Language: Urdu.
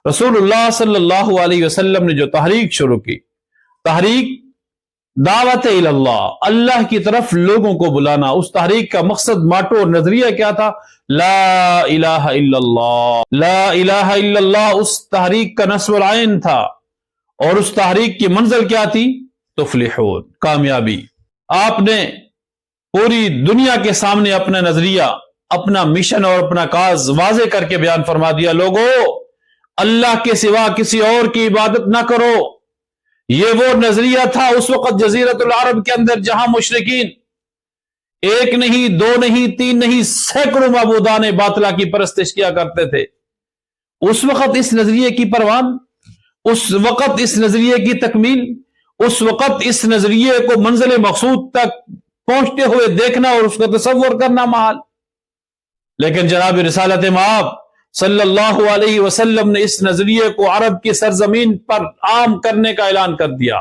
رسول اللہ صلی اللہ علیہ وسلم نے جو تحریک شروع کی، تحریک دعوت اللہ، اللہ کی طرف لوگوں کو بلانا، اس تحریک کا مقصد، ماٹو اور نظریہ کیا تھا؟ لا الہ الا اللہ، لا الہ الا اللہ اس تحریک کا نصب العین تھا، اور اس تحریک کی منزل کیا تھی؟ تفلحون، کامیابی۔ آپ نے پوری دنیا کے سامنے اپنا نظریہ، اپنا مشن اور اپنا کاز واضح کر کے بیان فرما دیا، لوگو اللہ کے سوا کسی اور کی عبادت نہ کرو۔ یہ وہ نظریہ تھا اس وقت جزیرۃ العرب کے اندر جہاں مشرکین ایک نہیں، دو نہیں، تین نہیں، سینکڑوں معبودان باطلہ کی پرستش کیا کرتے تھے۔ اس وقت اس نظریے کی پروان، اس وقت اس نظریے کی تکمیل، اس وقت اس نظریے کو منزل مقصود تک پہنچتے ہوئے دیکھنا اور اس کو تصور کرنا محال۔ لیکن جناب رسالت مآب صلی اللہ علیہ وسلم نے اس نظریے کو عرب کی سرزمین پر عام کرنے کا اعلان کر دیا۔